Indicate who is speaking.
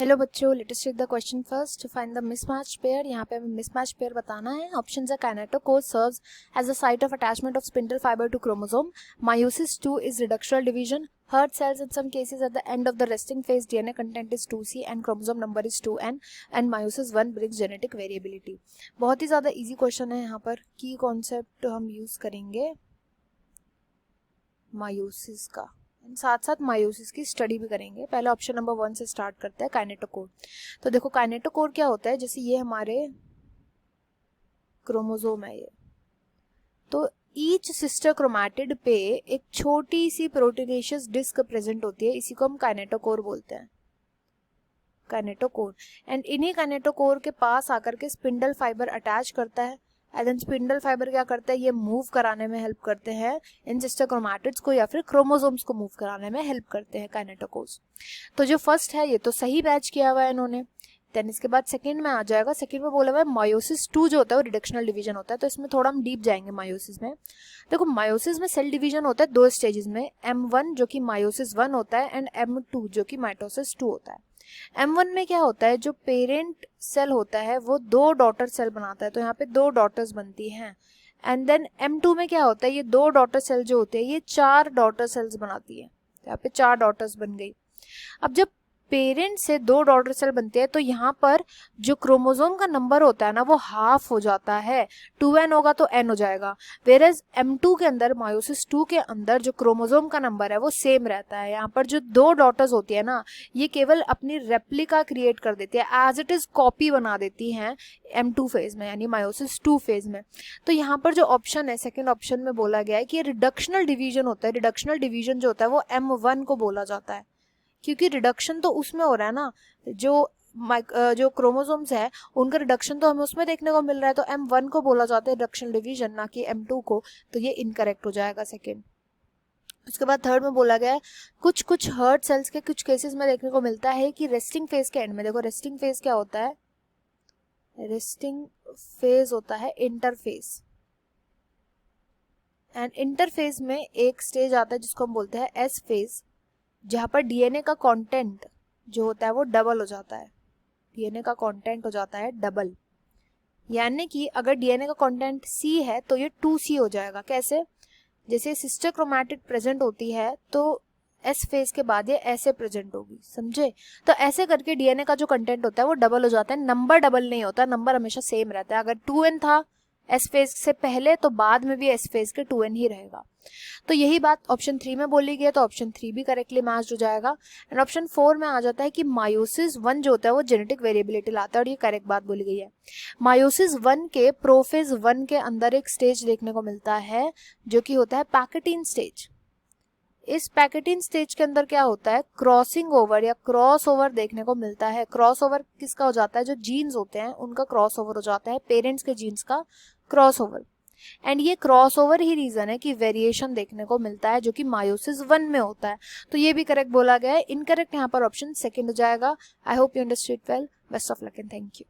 Speaker 1: Hello बच्चों, let's check the question first. Find the mismatch pair. यहाँ पे हमें मिसमैच पेयर बताना है। ऑप्शंस है kinetochore serves as a site of attachment of spindle fibre to chromosome, meiosis II is reductional division, herd cells in some cases at the end of the resting phase DNA content is 2C and chromosome number is 2N and meiosis I brings genetic variability। बहुत ही ज़्यादा easy question है। यहाँ पर की concept हम use करेंगे meiosis का, साथ साथ मायोसिस की स्टडी भी करेंगे। पहले ऑप्शन नंबर 1 से स्टार्ट करते हैं, काइनेटोकोर। तो देखो काइनेटोकोर क्या होता है, जैसे ये हमारे क्रोमोसोम है ये, तो ईच सिस्टर क्रोमैटिड पे एक छोटी सी प्रोटीनेशियस डिस्क प्रेजेंट होती है, इसी को हम काइनेटोकोर बोलते हैं, काइनेटोकोर। एंड इन्हीं काइनेटोकोर के पास आकर के स्पिंडल फाइबर अटैच करता है। एंड देन स्पिंडल फाइबर क्या करता है, ये मूव कराने में हेल्प करते हैं इन सिस्टर क्रोमैटिड्स को या फिर क्रोमोसोम्स को मूव कराने में हेल्प करते हैं काइनेटोकोर्स। तो जो फर्स्ट है ये तो सही बैच किया हुआ है इन्होंने। देन इसके बाद सेकंड में आ जाएगा। सेकंड में बोला हुआ है meiosis II जो होता है वो रिडक्शनल डिवीजन होता है, तो इसमें थोड़ा हम डीप जाएंगे meiosis में। देखो meiosis में सेल डिवीजन होता है दो स्टेजेस में, M1 जो कि meiosis I होता है एंड M2 जो कि माइटोसिस II होता है। M1 में क्या होता है, जो पेरेंट सेल होता है वो दो डॉटर सेल बनाता है, तो यहाँ पे दो डॉटर्स बनती हैं। एंड देन M2 में क्या होता है, ये दो डॉटर सेल जो होते हैं ये चार डॉटर सेल्स बनाती है, यहाँ पे चार डॉटर्स बन गई। अब जब पेरेंट से दो डॉटर सेल बनते हैं तो यहाँ पर जो क्रोमोसोम का नंबर होता है ना वो हाफ हो जाता है, 2n होगा तो n हो जाएगा। वेरएज M2 के अंदर, meiosis II के अंदर जो क्रोमोसोम का नंबर है वो सेम रहता है। यहाँ पर जो दो डॉटर्स होती है ना ये केवल अपनी रेप्लिका क्रिएट कर देती है, एज इट इज कॉपी बना देती हैं M2 फेज में, यानी meiosis II फेज में। तो यहाँ पर जो ऑप्शन है, सेकेंड ऑप्शन में बोला गया है कि ये रिडक्शनल डिवीजन होता है। रिडक्शनल डिवीजन जो होता है वो M1 को बोला जाता है, क्योंकि रिडक्शन तो उसमें हो रहा है ना, जो क्रोमोसोम्स है उनका रिडक्शन तो हमें उसमें देखने को मिल रहा है, तो M1 को बोला जाता है रिडक्शनल डिवीजन, ना कि M2 को। तो ये इनकरेक्ट हो जाएगा सेकेंड। उसके बाद थर्ड में बोला गया है कुछ हर्ट सेल्स के कुछ केसेस में देखने को मिलता है कि रेस्टिंग फेज के एंड में, देखो रेस्टिंग फेज क्या होता है, रेस्टिंग फेज होता है इंटरफेज। एंड इंटरफेज में एक स्टेज आता है जिसको हम बोलते हैं एस फेज, जहाँ पर डीएनए का कंटेंट जो होता है वो डबल हो जाता है, डीएनए का कंटेंट हो जाता है डबल। यानी कि अगर डीएनए का कंटेंट C है तो ये 2C हो जाएगा। कैसे, जैसे सिस्टर क्रोमैटिड प्रेजेंट होती है तो S फेज के बाद ये ऐसे प्रेजेंट होगी, समझे। तो ऐसे करके डीएनए का जो कंटेंट होता है वो डबल हो जाता है, नंबर डबल नहीं होता, नंबर हमेशा सेम रहता है। अगर 2n था S फेज से पहले तो बाद में भी S फेज के 2n ही रहेगा। तो यही बात ऑप्शन 3 में बोली गई है, तो ऑप्शन 3 भी करेक्टली मैच हो जाएगा। एंड ऑप्शन 4 में आ जाता है कि meiosis I जो होता है वो जेनेटिक वेरिएबिलिटी लाता है, और ये करेक्ट बात बोली गई है। meiosis I के प्रोफेज 1 के अंदर एक स्टेज देखने को मिलता है जो कि होता है पैकेटीन स्टेज। इस पैकेटीन स्टेज के अंदर क्या होता है, क्रॉसिंग ओवर या क्रॉस ओवर देखने को मिलता है। क्रॉस ओवर किसका हो जाता है, जो जीन्स होते हैं उनका क्रॉस ओवर हो जाता है, पेरेंट्स के जीन्स का क्रॉस ओवर। एंड ये क्रॉसओवर ही रीजन है कि वेरिएशन देखने को मिलता है जो कि meiosis I में होता है। तो ये भी करेक्ट बोला गया है। इनकरेक्ट यहाँ पर ऑप्शन सेकंड हो जाएगा। I hope you understood well. Best of luck and thank you.